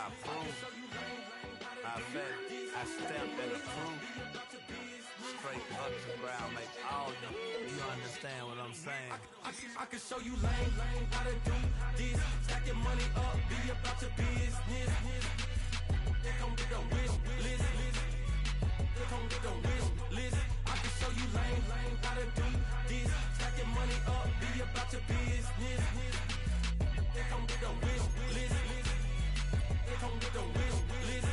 I prove, I bet, I step and approve. Straight up the ground, make all you understand what I'm saying. I can show you lame, how to do this. Stacking money up, be about your business. They come with a wish list. They come with a wish list. I can show you lame, how to do this. Stacking money up, be about your business. They come with a wish list. They come with a wish list.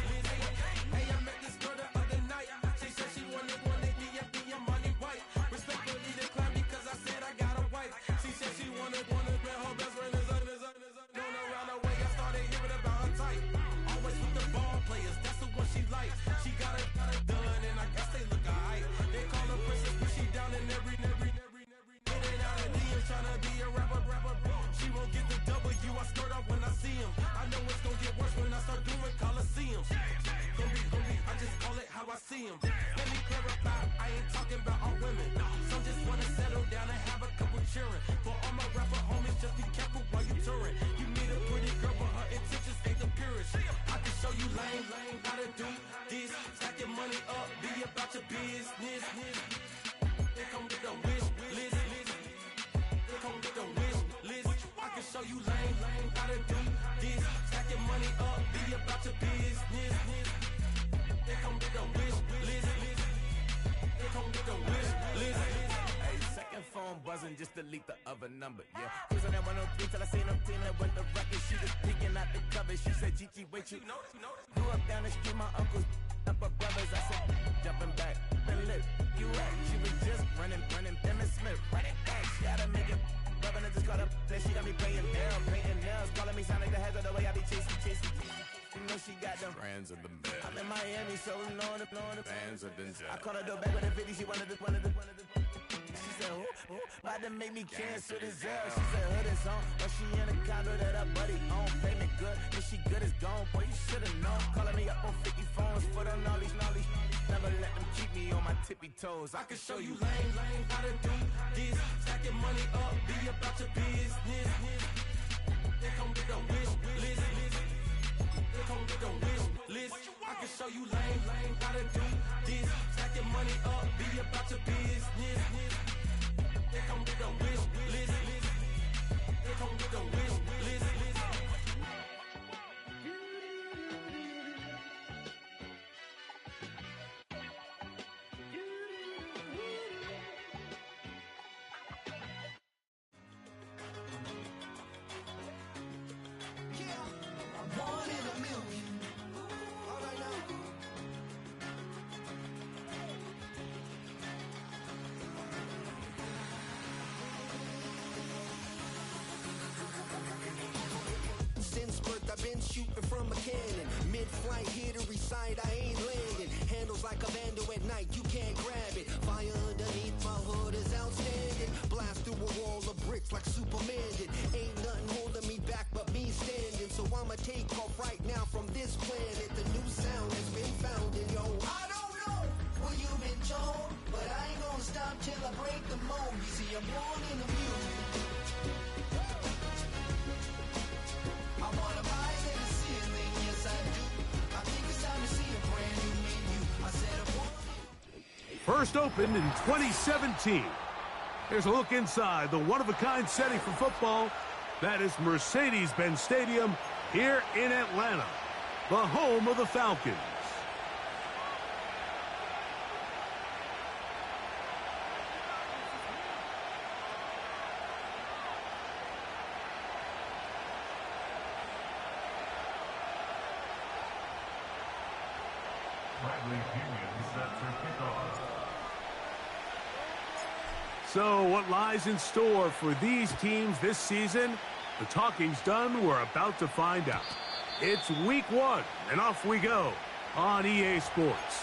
Hey, I met this girl the other night. She said she wanted me and be a money white. Respectfully declined because I said I got a wife. She said she wanted man, her best friend is known around the way. I started hearing about her type. Always with the ball players, that's the one she likes. She got it done, and I guess they look alright. They call her princess, but she down in every. In and out of DMs, tryna be a rapper. She won't get the W, I skirt off when I see him. I know it's gonna get worse when I start doing Coliseums. Gonna be, I just call it how I see him. Let me clarify, I ain't talking about all women. Some just wanna settle down and have a couple cheering. For all my rapper homies, just be careful while you touring. You meet a pretty girl, but her intentions ain't the purest. I can show you lame, how to do this. Stacking money up, be about your business. They come with a wish list. They come with a wish list. I can show you lame, how to do this. Stacking money up, be about your business. They come with a wish list. They come with a wish list. Hey, second phone buzzing, just delete the other number, yeah. Cruising at 103 till I seen them Tina with the record. She was peeking out the cover. She said, Gigi, wait, you grew up down the street, my uncles, up her brothers. I said, jumping back, and lit, you at. She was just running, Emmett Smith, running back. She had to make it, rubbing it, just caught up. Then she got me playing down, painting nails, calling me Sonic the Hedgehog, the way I be chasing. You know she got them Strands of the bed. I'm in Miami, so knowing the Bands of Denzel. I caught her door back with a 50, she wanted the. She said, who? About to make me cancel this L. She said, hood is on, but she in a condo that her buddy own. Payment good, if she good is gone, boy, you should've known. Calling me up on 50 phones, foot on all these. Never let them keep me on my tippy toes. I can show you lame, how to do this. Stacking money up, be about your business. They come with a wish list. They come with a wish list. I can show you lame, how to do this. Stacking money up, be about your business. They come with a wish list. They come with a wish list. I've been shooting from a cannon. Mid-flight, here to recite, I ain't landing. Handles like a vandal at night, you can't grab it. Fire underneath my hood is outstanding. Blast through a wall of bricks like Superman did. Ain't nothing holding me back but me standing. So I'ma take off right now from this planet. The new sound has been found in yo. I don't know what you've been told, but I ain't gonna stop till I break the mold. You see, I'm born in the music. I wanna rise in the ceiling, yes I do. I think it's time to see a brand new menu. I said I want. First opened in 2017. Here's a look inside the one-of-a-kind setting for football. That is Mercedes-Benz Stadium here in Atlanta, the home of the Falcons. So what lies in store for these teams this season? The talking's done. We're about to find out. It's week 1, and off we go on EA Sports.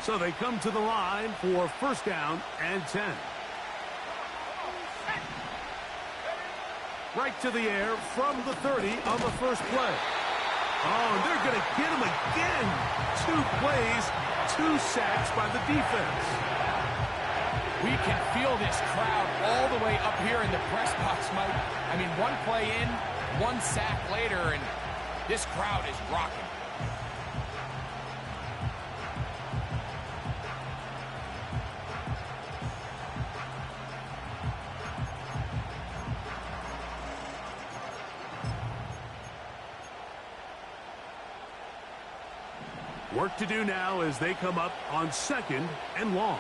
So they come to the line for first down and 10. Right to the air from the 30 on the first play. Oh, and they're going to get him again. 2 plays, 2 sacks by the defense. We can feel this crowd all the way up here in the press box, Mike. I mean, 1 play in, 1 sack later, and this crowd is rocking. Work to do now as they come up on 2nd and long.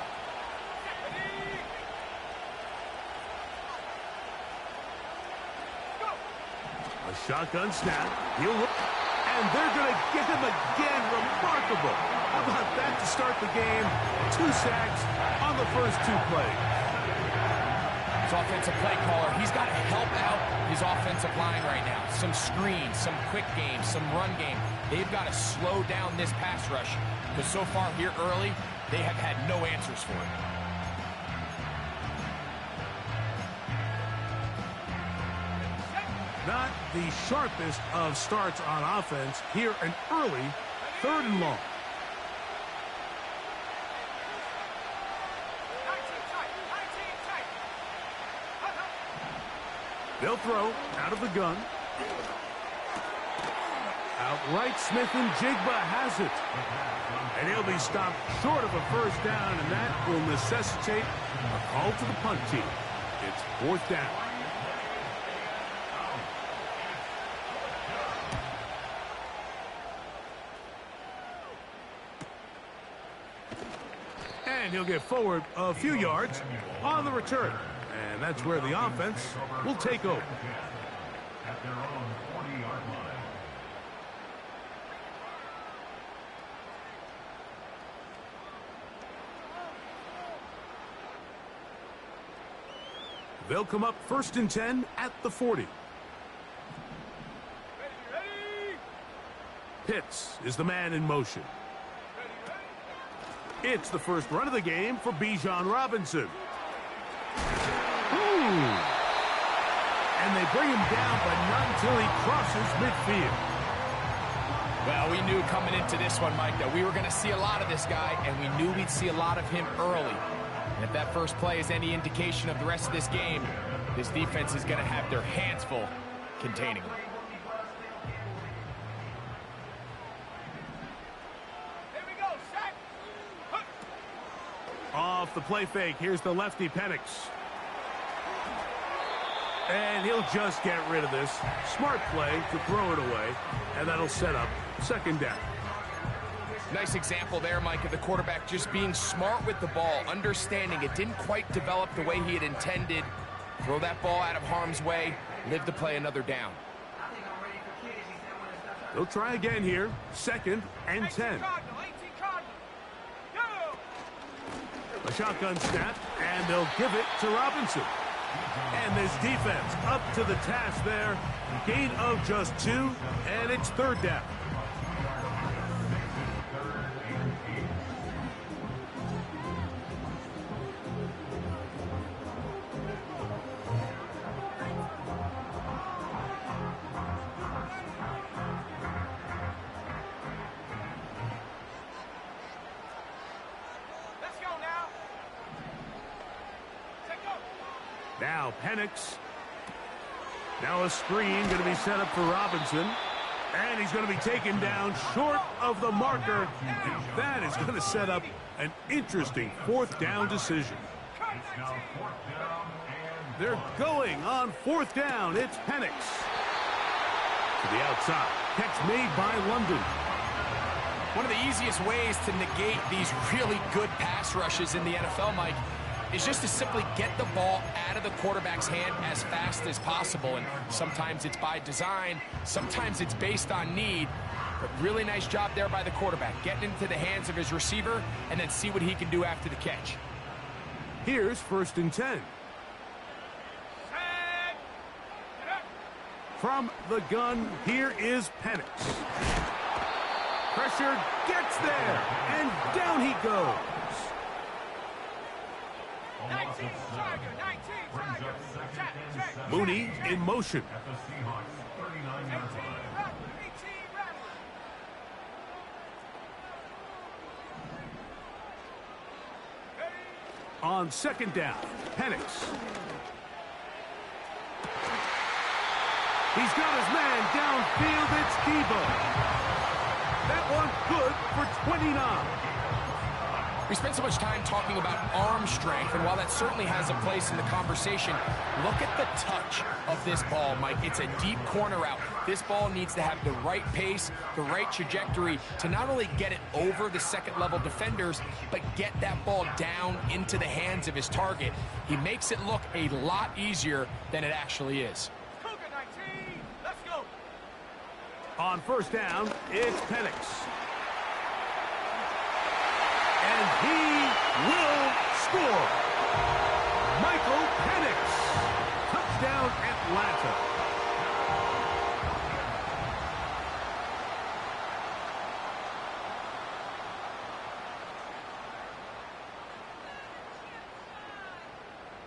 A shotgun snap. He'll look, and they're going to get him again. Remarkable. How about that to start the game? 2 sacks on the first 2 plays. His offensive play caller, he's got to help out his offensive line right now. Some screens, some quick game, some run game. They've got to slow down this pass rush because so far here early, they have had no answers for it. Not the sharpest of starts on offense. Here an early 3rd and long. They'll throw out of the gun. Outright Smith and Jigba has it. And he'll be stopped short of a first down, and that will necessitate a call to the punt team. It's 4th down. And he'll get forward a few yards on the return. And that's where the offense will take over. At their own 40-yard line. They'll come up 1st and 10 at the 40. Pitts is the man in motion. It's the first run of the game for Bijan Robinson. And they bring him down, but not until he crosses midfield. Well, we knew coming into this one, Mike, that we were going to see a lot of this guy, and we knew we'd see a lot of him early. And if that first play is any indication of the rest of this game, this defense is going to have their hands full containing him. Off the play fake, here's the lefty Penix. And he'll just get rid of this. Smart play to throw it away, and that'll set up 2nd down. Nice example there, Mike, of the quarterback just being smart with the ball, understanding it didn't quite develop the way he had intended. Throw that ball out of harm's way, live to play another down. They'll try again here, 2nd and 10. A shotgun snap, and they'll give it to Robinson. And this defense up to the task there. Gain of just 2, and it's 3rd down. Now Penix. Now a screen going to be set up for Robinson. And he's going to be taken down short of the marker. And that is going to set up an interesting 4th down decision. They're going on 4th down. It's Penix. To the outside. Catch made by London. One of the easiest ways to negate these really good pass rushes in the NFL, Mike, is just to simply get the ball out of the quarterback's hand as fast as possible. And sometimes it's by design, sometimes it's based on need. But really nice job there by the quarterback, getting into the hands of his receiver and then see what he can do after the catch. Here's 1st and 10. From the gun, here is Penix. Pressure pressure, gets there, and down he goes. 19 Tiger, 19 Tiger. Check. Mooney in motion. At the Seahawks 39-yard line. On second down, Penix. He's got his man downfield. It's Debo. That one good for 29. We spent so much time talking about arm strength, and while that certainly has a place in the conversation, look at the touch of this ball, Mike. It's a deep corner out. This ball needs to have the right pace, the right trajectory to not only get it over the second-level defenders, but get that ball down into the hands of his target. He makes it look a lot easier than it actually is. Cougar 19, let's go. On first down, it's Penix. And he will score. Michael Penix. Touchdown, Atlanta.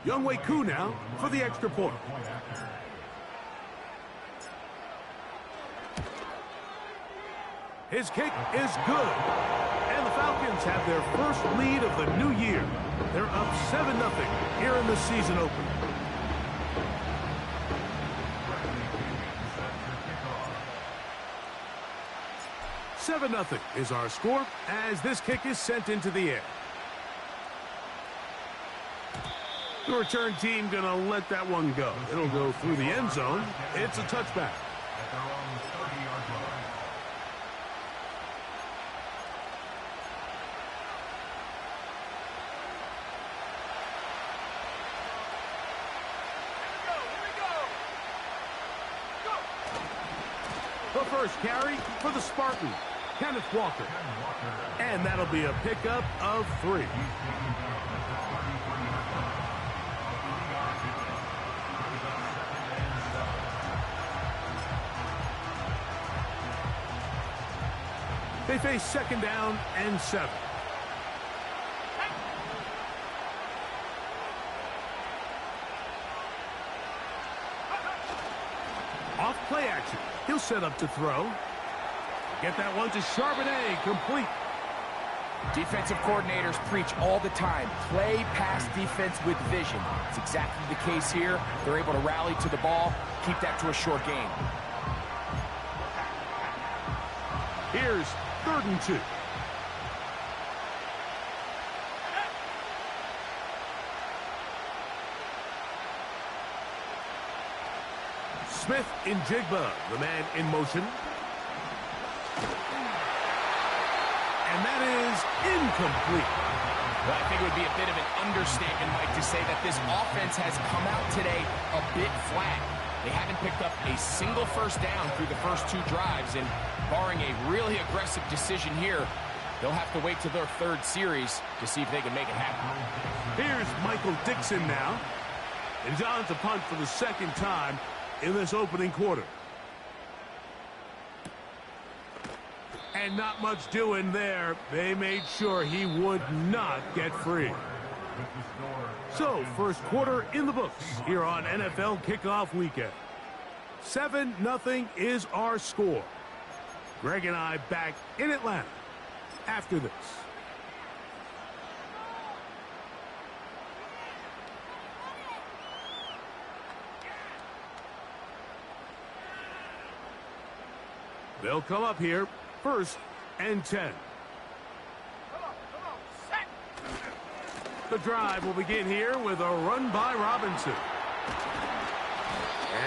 Younghoe Koo now for the extra point. His kick is good. And the Falcons have their first lead of the new year. They're up 7-0 here in the season opener. Seven 7-0 is our score as this kick is sent into the air. The return team going to let that one go. It'll go through the end zone. It's a touchback. At their own 30-yard line. The first carry for the Spartans, Kenneth Walker. And that'll be a pickup of 3. They face second down and 7. Off play action. He'll set up to throw. Get that one to Charbonnet, complete. Defensive coordinators preach all the time, play pass defense with vision. It's exactly the case here. They're able to rally to the ball, keep that to a short game. Here's 3rd and 2. Smith in Jigba, the man in motion. And that is incomplete. Well, I think it would be a bit of an understatement, Mike, to say that this offense has come out today a bit flat. They haven't picked up a single first down through the first 2 drives, and barring a really aggressive decision here, they'll have to wait to their 3rd series to see if they can make it happen. Here's Michael Dixon now. And John's a punt for the 2nd time in this opening quarter. And not much doing there. They made sure he would not get free. So, first quarter in the books here on NFL Kickoff Weekend. 7-0 is our score. Greg and I back in Atlanta after this. They'll come up here, 1st and 10. The drive will begin here with a run by Robinson.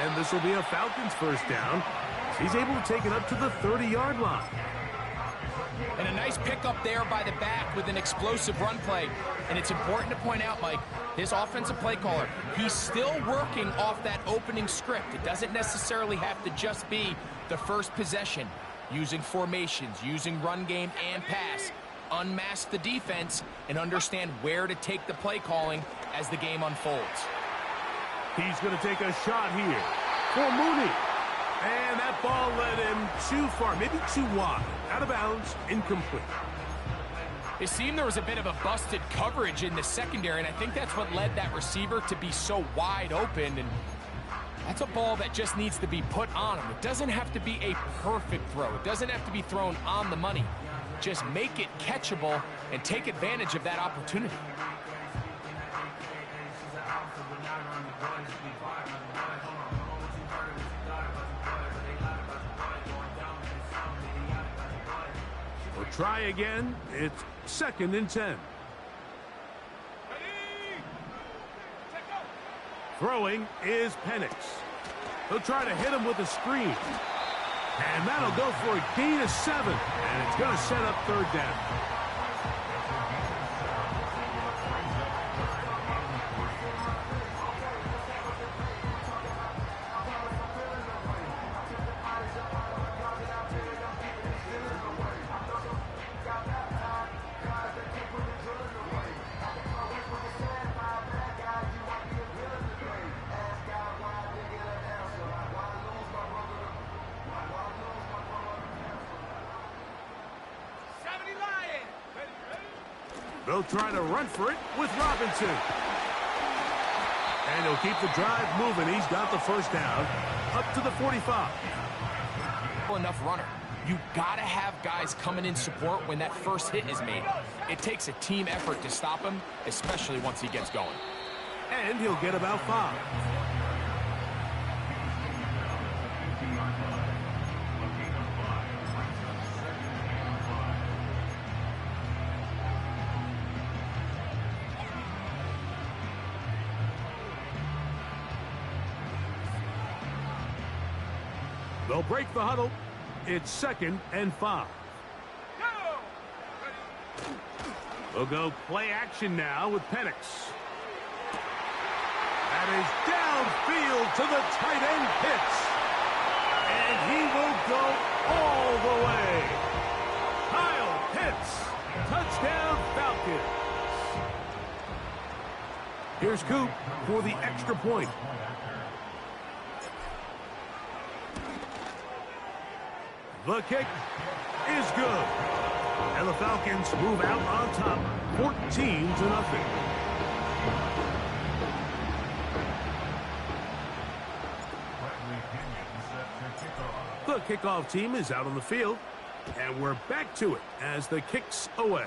And this will be a Falcons first down. He's able to take it up to the 30-yard line. And a nice pickup there by the back with an explosive run play. And it's important to point out, Mike, this offensive play caller, he's still working off that opening script. It doesn't necessarily have to just be the first possession. Using formations, using run game and pass. Unmask the defense and understand where to take the play calling as the game unfolds. He's going to take a shot here for Mooney. And that ball led him too far, maybe too wide. Out of bounds, incomplete. It seemed there was a bit of a busted coverage in the secondary, and I think that's what led that receiver to be so wide open. And that's a ball that just needs to be put on him. It doesn't have to be a perfect throw. It doesn't have to be thrown on the money. Just make it catchable and take advantage of that opportunity. We'll try again. It's 2nd and 10. Throwing is Penix. He'll try to hit him with a screen. And that'll go for a gain of 7. And it's going to set up 3rd down. They'll try to run for it with Robinson. And he'll keep the drive moving. He's got the 1st down up to the 45. Enough runner. You got to have guys coming in support when that first hit is made. It takes a team effort to stop him, especially once he gets going. And he'll get about 5. They'll break the huddle. It's 2nd and 5. We'll go play action now with Penix. That is downfield to the tight end Pitts. And he will go all the way. Kyle Pitts, touchdown Falcons. Here's Coop for the extra point. The kick is good. And the Falcons move out on top, 14-0. The kickoff team is out on the field, and we're back to it as the kick's away.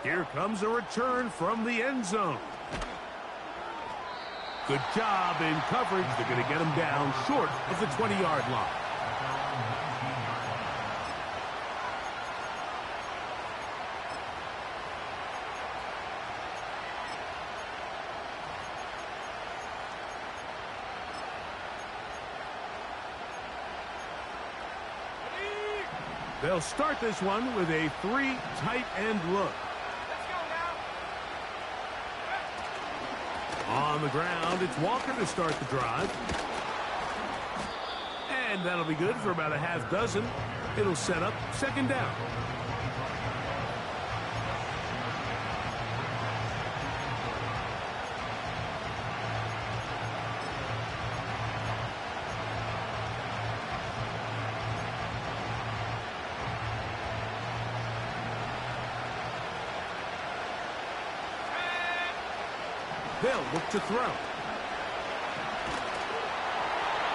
Here comes a return from the end zone. Good job in coverage. They're going to get him down short of the 20-yard line. They'll start this one with a 3 tight end look. On the ground, it's Walker to start the drive. And that'll be good for about a half dozen. It'll set up 2nd down. They'll look to throw.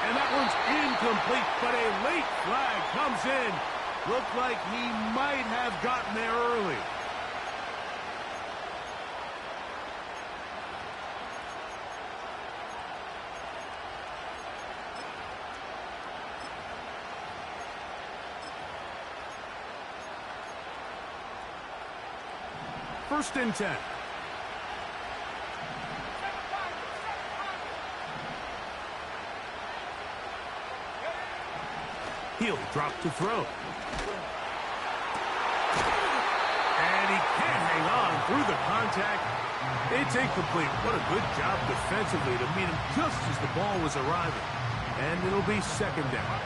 And that one's incomplete, but a late flag comes in. Looked like he might have gotten there early. First and 10. He'll drop to throw. And he can't hang on through the contact. It's incomplete. What a good job defensively to meet him just as the ball was arriving. And it'll be 2nd down.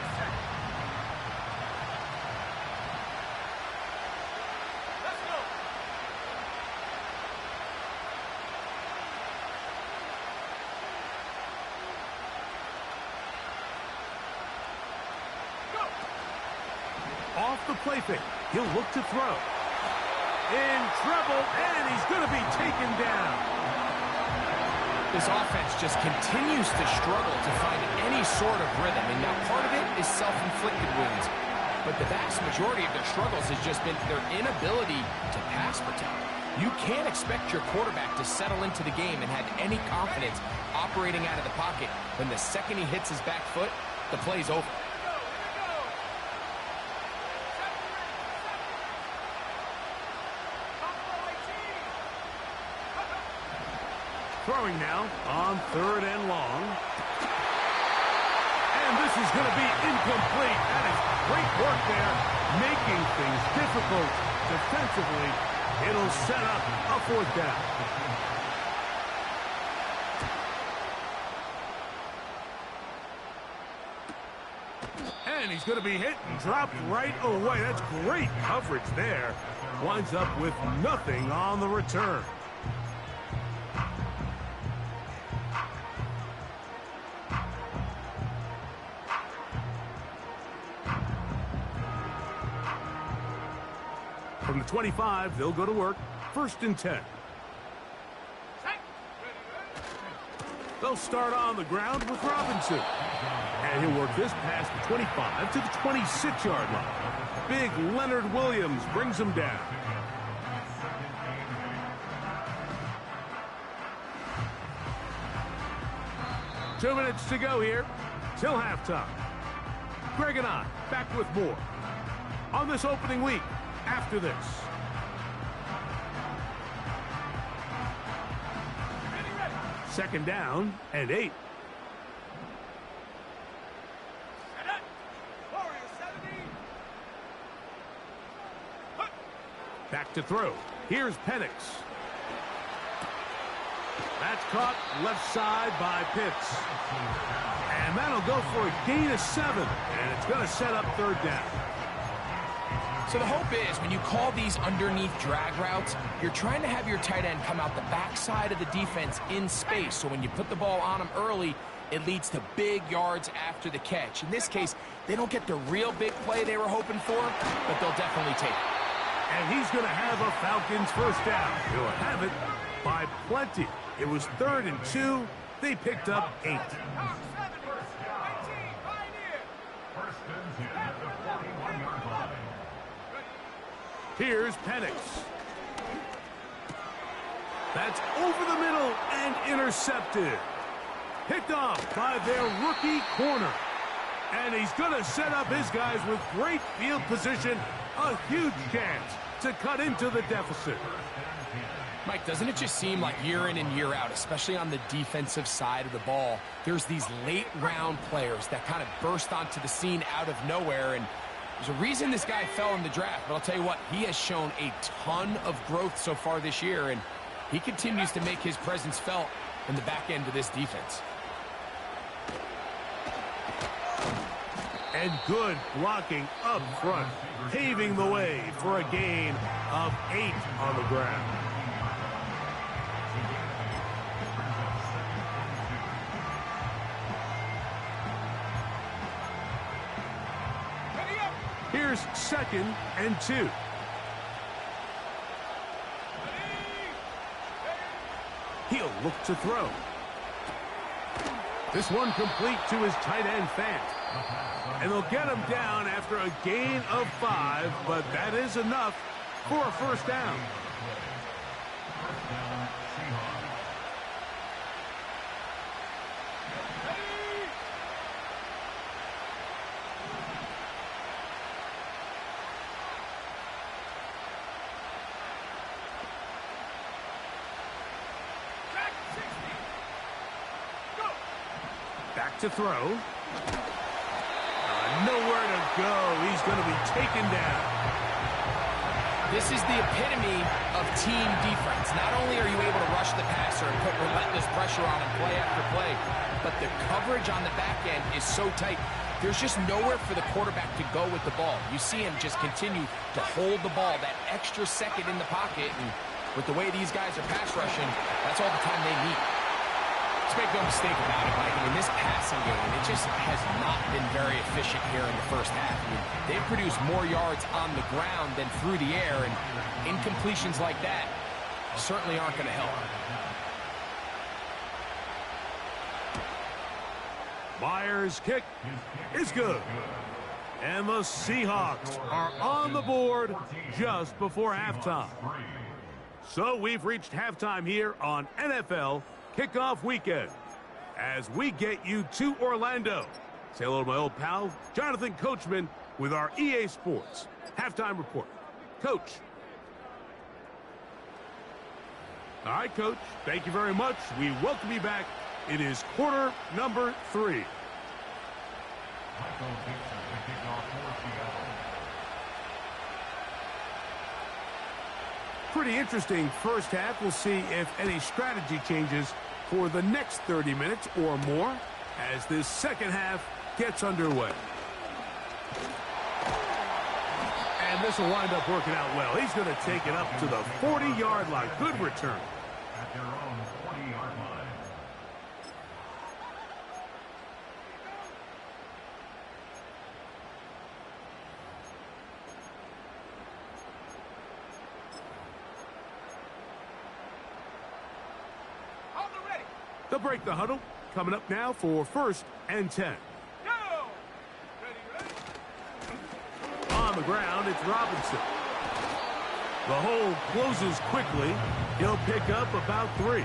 off the play fake. He'll look to throw. In trouble, and he's going to be taken down. This offense just continues to struggle to find any sort of rhythm. And now part of it is self-inflicted wounds. But the vast majority of their struggles has just been their inability to pass protect. You can't expect your quarterback to settle into the game and have any confidence operating out of the pocket when the second he hits his back foot, the play's over. Throwing now on 3rd and long. And this is going to be incomplete. That is great work there, making things difficult defensively. It'll set up a 4th down. And he's going to be hit and dropped right away. That's great coverage there. Winds up with nothing on the return. From the 25, they'll go to work. 1st and 10. They'll start on the ground with Robinson. And he'll work this past the 25 to the 26-yard line. Big Leonard Williams brings him down. Two minutes to go here till halftime. Greg and I back with more on this opening week after this. Second down and 8. Back to throw. Here's Penix. That's caught left side by Pitts. And that'll go for a gain of 7. And it's going to set up 3rd down. So the hope is when you call these underneath drag routes, you're trying to have your tight end come out the backside of the defense in space. So when you put the ball on him early, it leads to big yards after the catch. In this case, they don't get the real big play they were hoping for, but they'll definitely take it. And he's going to have a Falcons 1st down. He'll have it by plenty. It was 3rd and 2. They picked up 8. Here's Penix. That's over the middle and intercepted. Picked off by their rookie corner. And he's going to set up his guys with great field position. A huge chance to cut into the deficit. Mike, doesn't it just seem like year in and year out, especially on the defensive side of the ball, there's these late-round players that kind of burst onto the scene out of nowhere, and there's a reason this guy fell in the draft, but I'll tell you what, he has shown a ton of growth so far this year, and he continues to make his presence felt in the back end of this defense. And good blocking up front, paving the way for a gain of 8 on the ground. Here's 2nd and 2. He'll look to throw. This one complete to his tight end, Fant. And they'll get him down after a gain of 5, but that is enough for a 1st down. Back to throw. Nowhere to go. He's going to be taken down. This is the epitome of team defense. Not only are you able to rush the passer and put relentless pressure on him play after play, but the coverage on the back end is so tight. There's just nowhere for the quarterback to go with the ball. You see him just continue to hold the ball that extra second in the pocket, and with the way these guys are pass rushing, that's all the time they need. Let's make no mistake about it, Mike. I mean, this passing game, it just has not been very efficient here in the first half. I mean, they've produced more yards on the ground than through the air, and incompletions like that certainly aren't going to help. Myers' kick is good. And the Seahawks are on the board just before halftime. So we've reached halftime here on NFL Kickoff Weekend as we get you to Orlando. Say hello to my old pal, Jonathan Coachman, with our EA Sports Halftime Report. Coach. All right, Coach. Thank you very much. We welcome you back. It is quarter number 3. Michael Dixon to kick off for Seattle. Pretty interesting first half. We'll see if any strategy changes for the next 30 minutes or more as this second half gets underway. And this will wind up working out well. He's going to take it up to the 40-yard line. Good return. At their own 40-yard line. They'll break the huddle. Coming up now for 1st and 10. On the ground, it's Robinson. The hole closes quickly. He'll pick up about 3.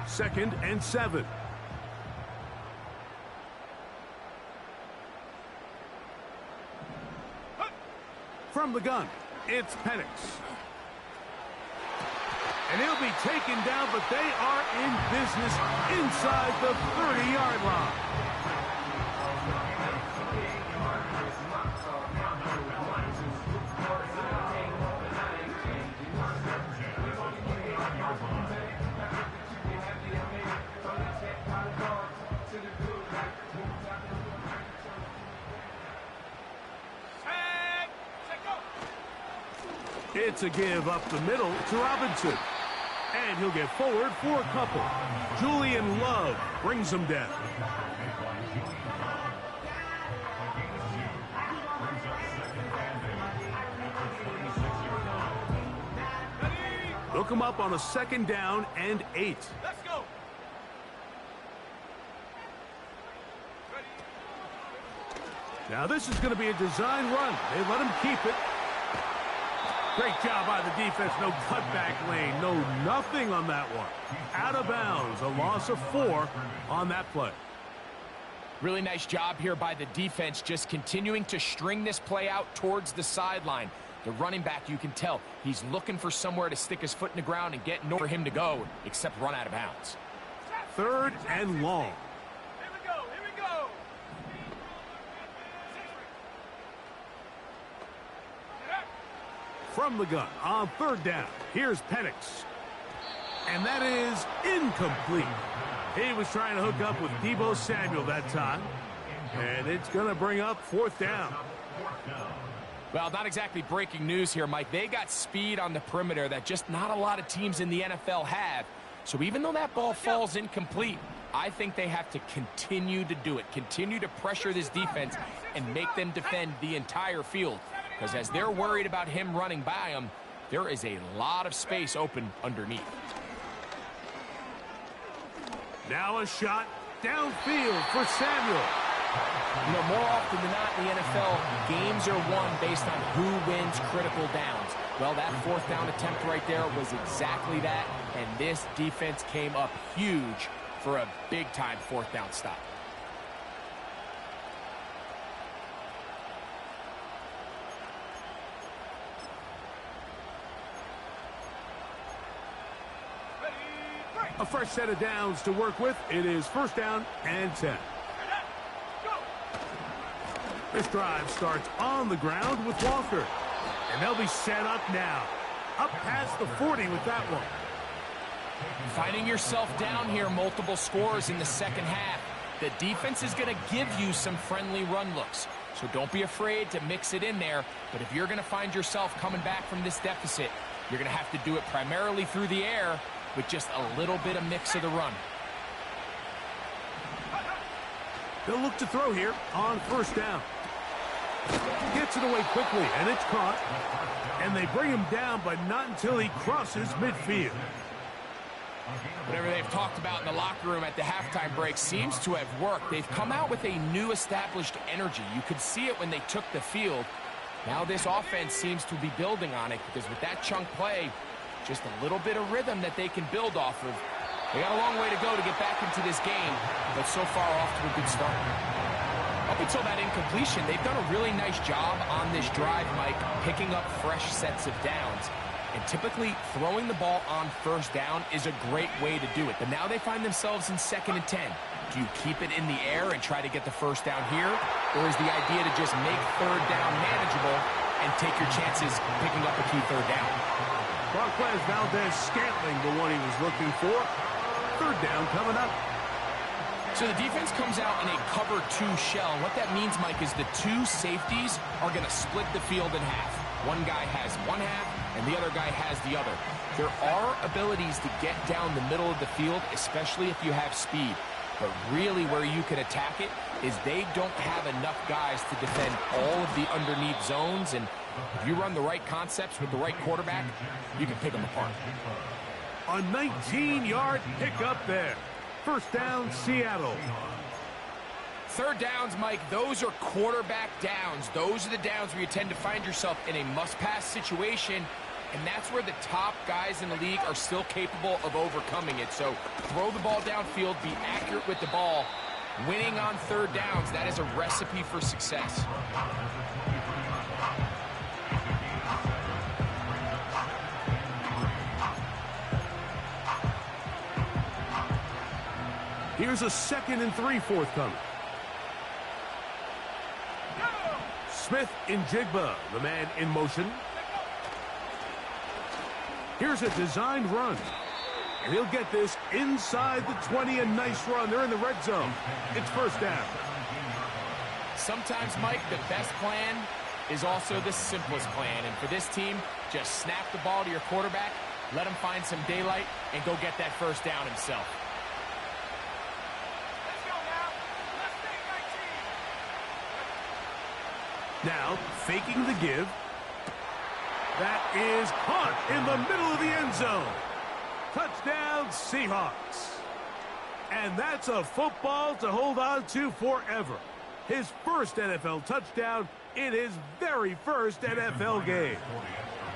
Second and 7. From the gun, it's Penix. And he'll be taken down, but they are in business inside the 30-yard line. It's a give up the middle to Robinson. And he'll get forward for a couple. Julian Love brings him down. They'll come up on a 2nd down and 8. Let's go. Now this is going to be a design run. They let him keep it. Great job by the defense. No cutback lane. No nothing on that one. Out of bounds. A loss of 4 on that play. Really nice job here by the defense, just continuing to string this play out towards the sideline. The running back, you can tell, he's looking for somewhere to stick his foot in the ground and get nowhere for him to go, except run out of bounds. 3rd and long. Here we go. Here we go. From the gun on 3rd down. Here's Penix. And that is incomplete. He was trying to hook up with Deebo Samuel that time. And it's going to bring up 4th down. Well, not exactly breaking news here, Mike. They got speed on the perimeter that just not a lot of teams in the NFL have. So even though that ball falls incomplete, I think they have to continue to do it. Continue to pressure this defense and make them defend the entire field. Because as they're worried about him running by them, there is a lot of space open underneath. Now a shot downfield for Samuel. You know, more often than not in the NFL, games are won based on who wins critical downs. Well, that 4th down attempt right there was exactly that, and this defense came up huge for a big-time 4th down stop. A fresh set of downs to work with. It is 1st down and 10. This drive starts on the ground with Walker. And they'll be set up now. Up past the 40 with that one. Finding yourself down here multiple scores in the second half, the defense is going to give you some friendly run looks. So don't be afraid to mix it in there. But if you're going to find yourself coming back from this deficit, you're going to have to do it primarily through the air with just a little bit of mix of the run. They'll look to throw here on first down. Gets it away quickly, and it's caught. And they bring him down, but not until he crosses midfield. Whatever they've talked about in the locker room at the halftime break seems to have worked. They've come out with a new established energy. You could see it when they took the field. Now this offense seems to be building on it because with that chunk play, just a little bit of rhythm that they can build off of. They got a long way to go to get back into this game, but so far off to a good start. Up until that incompletion, they've done a really nice job on this drive, Mike, picking up fresh sets of downs. And typically, throwing the ball on first down is a great way to do it. But now they find themselves in 2nd and 10. Do you keep it in the air and try to get the first down here? Or is the idea to just make third down manageable and take your chances picking up a key third down? Marquez Valdez-Scantling, the one he was looking for. Third down coming up. So the defense comes out in a cover 2 shell. And what that means, Mike, is the 2 safeties are going to split the field in half. One guy has one half, and the other guy has the other. There are abilities to get down the middle of the field, especially if you have speed. But really where you can attack it is they don't have enough guys to defend all of the underneath zones. And if you run the right concepts with the right quarterback, you can pick them apart. A 19-yard pickup there. First down, Seattle. Third downs, Mike, those are quarterback downs. Those are the downs where you tend to find yourself in a must-pass situation, and that's where the top guys in the league are still capable of overcoming it. So throw the ball downfield, be accurate with the ball. Winning on third downs, that is a recipe for success. Here's a 2nd and 3 forthcoming. Smith in Jigba, the man in motion. Here's a designed run. And he'll get this inside the 20, a nice run. They're in the red zone. It's first down. Sometimes, Mike, the best plan is also the simplest plan. And for this team, just snap the ball to your quarterback, let him find some daylight, and go get that first down himself. Now, faking the give. That is caught in the middle of the end zone. Touchdown, Seahawks. And that's a football to hold on to forever. His first NFL touchdown in his very first NFL game.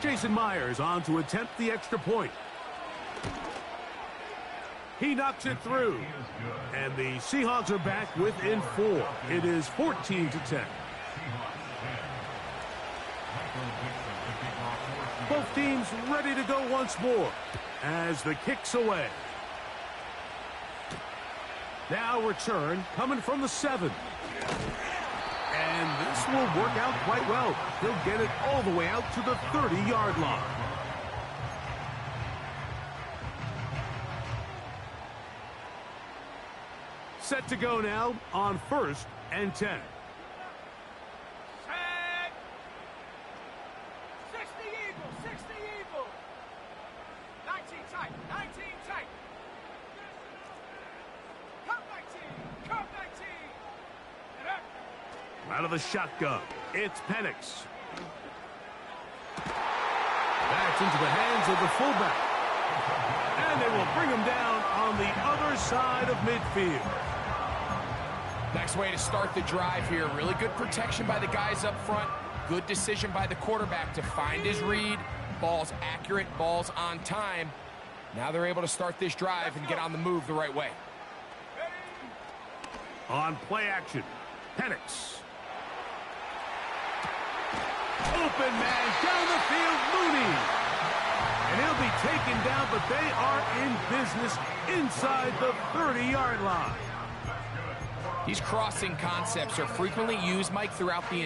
Jason Myers on to attempt the extra point. He knocks it through. And the Seahawks are back within 4. It is 14-10. Both teams ready to go once more as the kick's away. Now return coming from the 7. And this will work out quite well. He'll get it all the way out to the 30-yard line. Set to go now on 1st and 10. 60 Eagle. 19 tight. Come 19. Out of the shotgun, it's Penix. That's into the hands of the fullback. And they will bring him down on the other side of midfield. Next way to start the drive here. Really good protection by the guys up front. Good decision by the quarterback to find his read. Ball's accurate, ball's on time. Now they're able to start this drive and get on the move the right way. On play action, Penix. Open man down the field, Mooney. And he'll be taken down, but they are in business inside the 30-yard line. These crossing concepts are frequently used, Mike, throughout the